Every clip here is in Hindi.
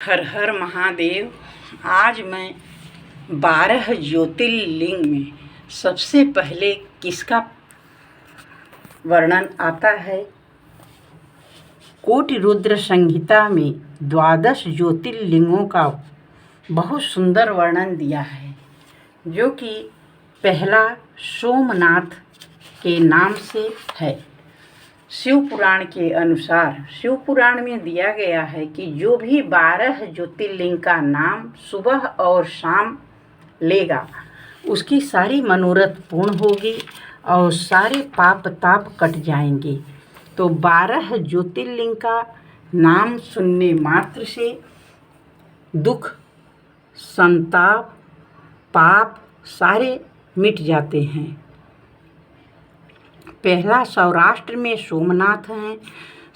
हर हर महादेव। आज मैं 12 ज्योतिर्लिंग में सबसे पहले किसका वर्णन आता है। कोटि रुद्र संहिता में 12 ज्योतिर्लिंगों का बहुत सुंदर वर्णन दिया है, जो कि पहला सोमनाथ के नाम से है। शिव पुराण के अनुसार शिव पुराण में दिया गया है कि जो भी 12 ज्योतिर्लिंग का नाम सुबह और शाम लेगा उसकी सारी मनोरथ पूर्ण होगी और सारे पाप ताप कट जाएंगे। तो 12 ज्योतिर्लिंग का नाम सुनने मात्र से दुख, संताप, पाप सारे मिट जाते हैं। पहला सौराष्ट्र में सोमनाथ हैं,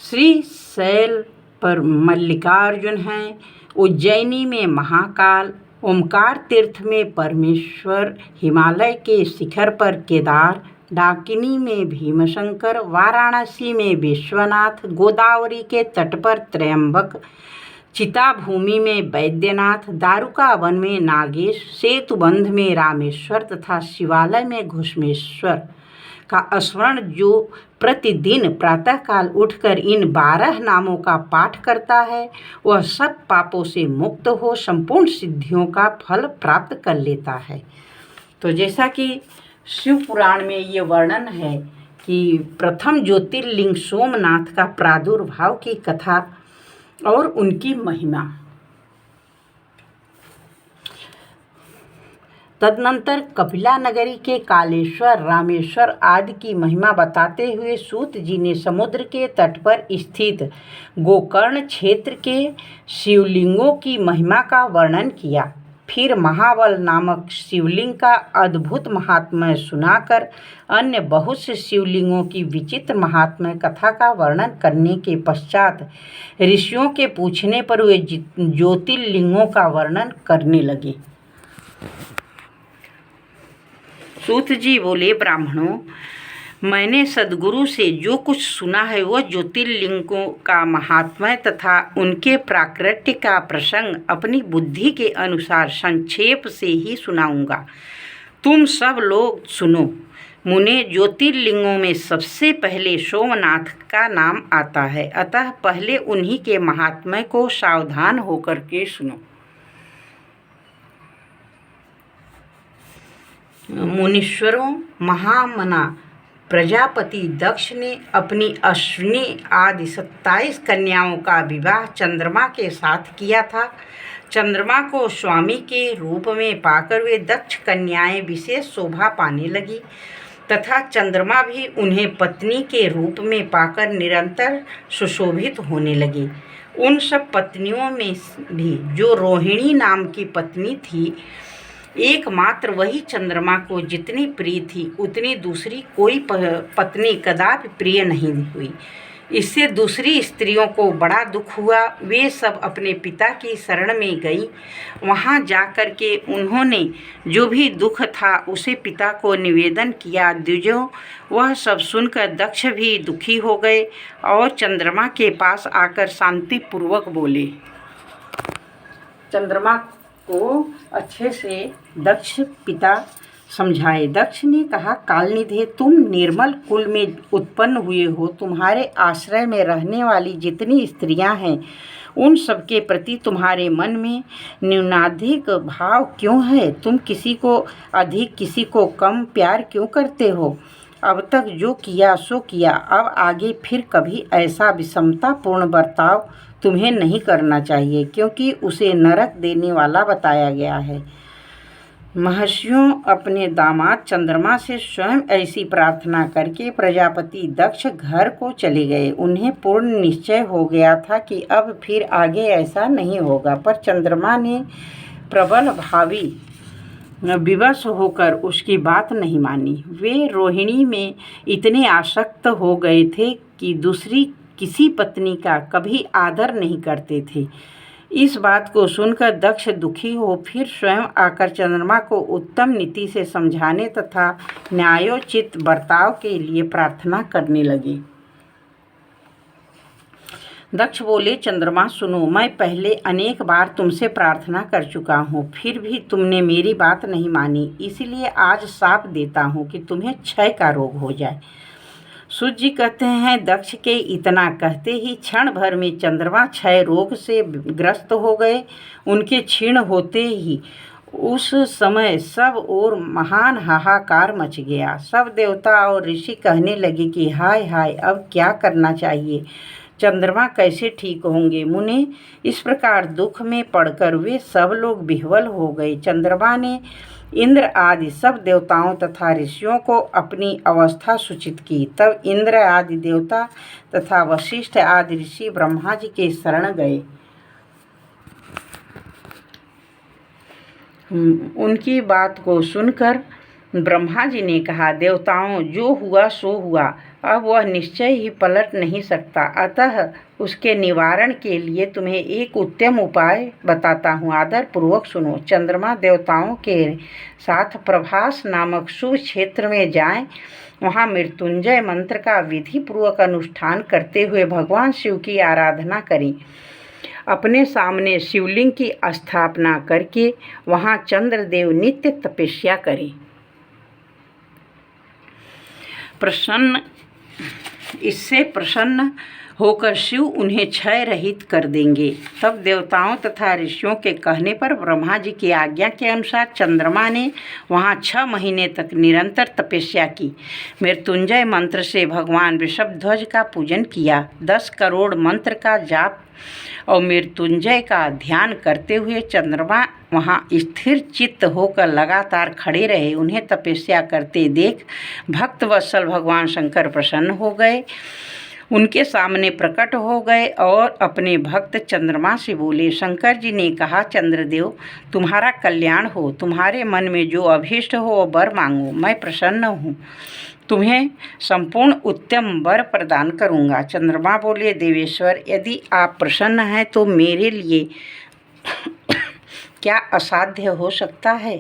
श्रीशैल पर मल्लिकार्जुन हैं, उज्जैनी में महाकाल, ओमकार तीर्थ में परमेश्वर, हिमालय के शिखर पर केदार, डाकिनी में भीमशंकर, वाराणसी में विश्वनाथ, गोदावरी के तट पर त्रयंबक, चिताभूमि में वैद्यनाथ, दारुका वन में नागेश, सेतुबंध में रामेश्वर तथा शिवालय में घुश्मेश्वर का स्मरण जो प्रतिदिन प्रातःकाल उठकर इन 12 नामों का पाठ करता है वह सब पापों से मुक्त हो संपूर्ण सिद्धियों का फल प्राप्त कर लेता है। तो जैसा कि शिव पुराण में ये वर्णन है कि प्रथम ज्योतिर्लिंग सोमनाथ का प्रादुर्भाव की कथा और उनकी महिमा। तदनंतर कपिला नगरी के कालेश्वर, रामेश्वर आदि की महिमा बताते हुए सूत जी ने समुद्र के तट पर स्थित गोकर्ण क्षेत्र के शिवलिंगों की महिमा का वर्णन किया। फिर महाबल नामक शिवलिंग का अद्भुत महात्म्य सुनाकर अन्य बहुत से शिवलिंगों की विचित्र महात्म्य कथा का वर्णन करने के पश्चात ऋषियों के पूछने पर वे ज्योतिर्लिंगों का वर्णन करने लगे। सूत जी बोले, ब्राह्मणों, मैंने सद्गुरु से जो कुछ सुना है वह ज्योतिर्लिंगों का महात्म्य तथा उनके प्राकृत्य का प्रसंग अपनी बुद्धि के अनुसार संक्षेप से ही सुनाऊंगा। तुम सब लोग सुनो। मुने, ज्योतिर्लिंगों में सबसे पहले सोमनाथ का नाम आता है, अतः पहले उन्हीं के महात्म्य को सावधान होकर के सुनो। मुनीश्वरों, महामना प्रजापति दक्ष ने अपनी अश्विनी आदि 27 कन्याओं का विवाह चंद्रमा के साथ किया था। चंद्रमा को स्वामी के रूप में पाकर वे दक्ष कन्याएं विशेष शोभा पाने लगी तथा चंद्रमा भी उन्हें पत्नी के रूप में पाकर निरंतर सुशोभित होने लगी। उन सब पत्नियों में भी जो रोहिणी नाम की पत्नी थी, एकमात्र वही चंद्रमा को जितनी प्रिय थी उतनी दूसरी कोई पत्नी कदापि प्रिय नहीं हुई। इससे दूसरी स्त्रियों को बड़ा दुख हुआ। वे सब अपने पिता की शरण में गईं। वहां जाकर के उन्होंने जो भी दुख था उसे पिता को निवेदन किया। द्विजों, वह सब सुनकर दक्ष भी दुखी हो गए और चंद्रमा के पास आकर शांतिपूर्वक बोले। चंद्रमा को अच्छे से दक्ष पिता समझाए। दक्ष ने कहा, कालनिधे, तुम निर्मल कुल में उत्पन्न हुए हो। तुम्हारे आश्रय में रहने वाली जितनी स्त्रियां हैं उन सबके प्रति तुम्हारे मन में न्यूनाधिक भाव क्यों है? तुम किसी को अधिक किसी को कम प्यार क्यों करते हो? अब तक जो किया सो किया, अब आगे फिर कभी ऐसा विषमतापूर्ण बर्ताव तुम्हें नहीं करना चाहिए, क्योंकि उसे नरक देने वाला बताया गया है। महर्षियों अपने दामाद चंद्रमा से स्वयं ऐसी प्रार्थना करके प्रजापति दक्ष घर को चले गए। उन्हें पूर्ण निश्चय हो गया था कि अब फिर आगे ऐसा नहीं होगा, पर चंद्रमा ने प्रबल भावी विवश होकर उसकी बात नहीं मानी। वे रोहिणी में इतने आसक्त हो गए थे कि दूसरी किसी पत्नी का कभी आदर नहीं करते थे। इस बात को सुनकर दक्ष दुखी हो फिर स्वयं आकर चंद्रमा को उत्तम नीति से समझाने तथा न्यायोचित बर्ताव के लिए प्रार्थना करने लगे। दक्ष बोले, चंद्रमा सुनो, मैं पहले अनेक बार तुमसे प्रार्थना कर चुका हूँ, फिर भी तुमने मेरी बात नहीं मानी, इसीलिए आज शाप देता हूँ कि तुम्हें क्षय का रोग हो जाए। सूर्य जी कहते हैं, दक्ष के इतना कहते ही क्षण भर में चंद्रमा क्षय रोग से ग्रस्त हो गए। उनके क्षीण होते ही उस समय सब ओर महान हाहाकार मच गया। सब देवता और ऋषि कहने लगे कि हाय हाय, अब क्या करना चाहिए, चंद्रमा कैसे ठीक होंगे। मुने इस प्रकार दुख में पड़कर वे सब लोग विह्वल हो गए। चंद्रमा ने इंद्र आदि सब देवताओं तथा ऋषियों को अपनी अवस्था सूचित की। तब इंद्र आदि देवता तथा वशिष्ठ आदि ऋषि ब्रह्मा जी के शरण गए। उनकी बात को सुनकर ब्रह्मा जी ने कहा, देवताओं, जो हुआ सो हुआ, अब वह निश्चय ही पलट नहीं सकता, अतः उसके निवारण के लिए तुम्हें एक उत्तम उपाय बताता हूँ, आदर पूर्वक सुनो। चंद्रमा देवताओं के साथ प्रभास नामक शुभ क्षेत्र में जाएं, वहाँ मृत्युंजय मंत्र का विधि पूर्वक अनुष्ठान करते हुए भगवान शिव की आराधना करें। अपने सामने शिवलिंग की स्थापना करके वहाँ चंद्रदेव नित्य तपस्या करें। इससे प्रसन्न होकर शिव उन्हें क्षय रहित कर देंगे। तब देवताओं तथा ऋषियों के कहने पर ब्रह्मा जी की आज्ञा के अनुसार चंद्रमा ने वहाँ 6 महीने तक निरंतर तपस्या की। मृत्युंजय मंत्र से भगवान वृषभध्वज का पूजन किया। 10 करोड़ मंत्र का जाप और मृत्युंजय का ध्यान करते हुए चंद्रमा वहाँ स्थिर चित्त होकर लगातार खड़े रहे। उन्हें तपस्या करते देख भक्त वत्सल भगवान शंकर प्रसन्न हो गए, उनके सामने प्रकट हो गए और अपने भक्त चंद्रमा से बोले, शंकर जी ने कहा, चंद्रदेव, तुम्हारा कल्याण हो, तुम्हारे मन में जो अभीष्ट हो वो वर मांगो, मैं प्रसन्न हूँ, तुम्हें संपूर्ण उत्तम वर प्रदान करूँगा। चंद्रमा बोले, देवेश्वर, यदि आप प्रसन्न हैं तो मेरे लिए क्या असाध्य हो सकता है।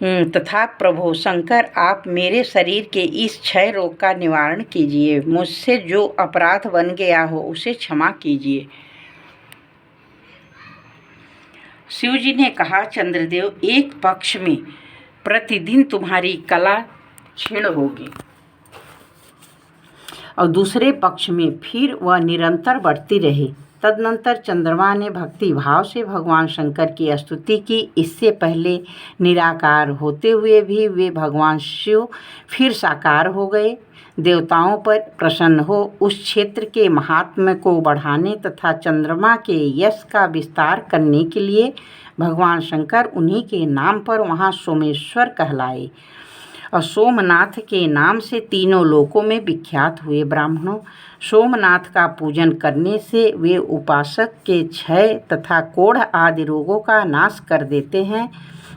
तथा प्रभु शंकर, आप मेरे शरीर के इस क्षय रोग का निवारण कीजिए, मुझसे जो अपराध बन गया हो उसे क्षमा कीजिए। शिव जी ने कहा, चंद्रदेव, एक पक्ष में प्रतिदिन तुम्हारी कला क्षीण होगी और दूसरे पक्ष में फिर वह निरंतर बढ़ती रहे। तदनंतर चंद्रमा ने भक्ति भाव से भगवान शंकर की स्तुति की। इससे पहले निराकार होते हुए भी वे भगवान शिव फिर साकार हो गए। देवताओं पर प्रसन्न हो उस क्षेत्र के महात्म्य को बढ़ाने तथा चंद्रमा के यश का विस्तार करने के लिए भगवान शंकर उन्हीं के नाम पर वहाँ सोमेश्वर कहलाए और सोमनाथ के नाम से तीनों लोकों में विख्यात हुए। ब्राह्मणों, सोमनाथ का पूजन करने से वे उपासक के क्षय तथा कोढ़ आदि रोगों का नाश कर देते हैं।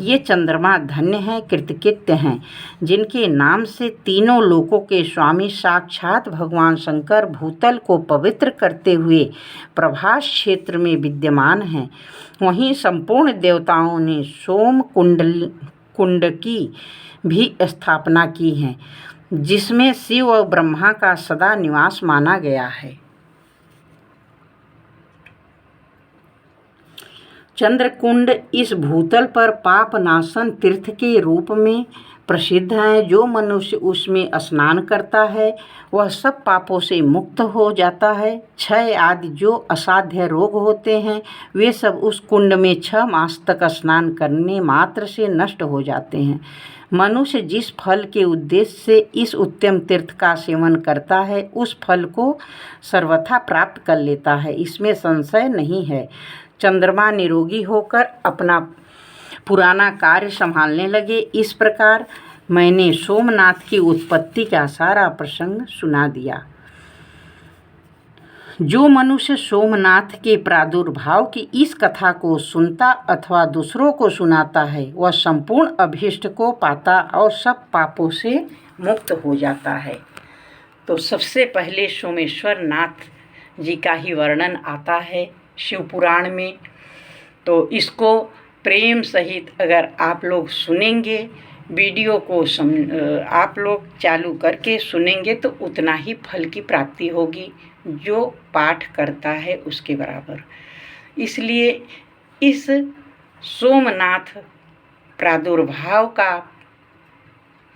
ये चंद्रमा धन्य हैं, कृतकृत्य हैं, जिनके नाम से तीनों लोकों के स्वामी साक्षात भगवान शंकर भूतल को पवित्र करते हुए प्रभास क्षेत्र में विद्यमान हैं। वहीं संपूर्ण देवताओं ने सोम कुंड की भी स्थापना की है, जिसमें शिव और ब्रह्मा का सदा निवास माना गया है। चंद्रकुंड इस भूतल पर पापनाशन तीर्थ के रूप में प्रसिद्ध है। जो मनुष्य उसमें स्नान करता है वह सब पापों से मुक्त हो जाता है। क्षय आदि जो असाध्य रोग होते हैं वे सब उस कुंड में 6 मास तक स्नान करने मात्र से नष्ट हो जाते हैं। मनुष्य जिस फल के उद्देश्य से इस उत्तम तीर्थ का सेवन करता है उस फल को सर्वथा प्राप्त कर लेता है, इसमें संशय नहीं है। चंद्रमा निरोगी होकर अपना पुराना कार्य संभालने लगे। इस प्रकार मैंने सोमनाथ की उत्पत्ति का सारा प्रसंग सुना दिया। जो मनुष्य सोमनाथ के प्रादुर्भाव की इस कथा को सुनता अथवा दूसरों को सुनाता है वह संपूर्ण अभीष्ट को पाता और सब पापों से मुक्त हो जाता है। तो सबसे पहले सोमेश्वर नाथ जी का ही वर्णन आता है शिव पुराण में। तो इसको प्रेम सहित अगर आप लोग सुनेंगे वीडियो को आप लोग चालू करके सुनेंगे तो उतना ही फल की प्राप्ति होगी जो पाठ करता है उसके बराबर। इसलिए इस सोमनाथ प्रादुर्भाव का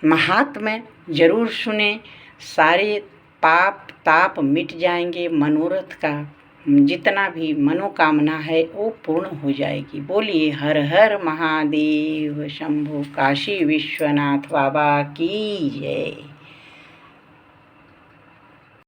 महात्म्य जरूर सुने, सारे पाप ताप मिट जाएंगे, मनोरथ का जितना भी मनोकामना है वो पूर्ण हो जाएगी। बोलिए हर हर महादेव शंभो, काशी विश्वनाथ बाबा की जय।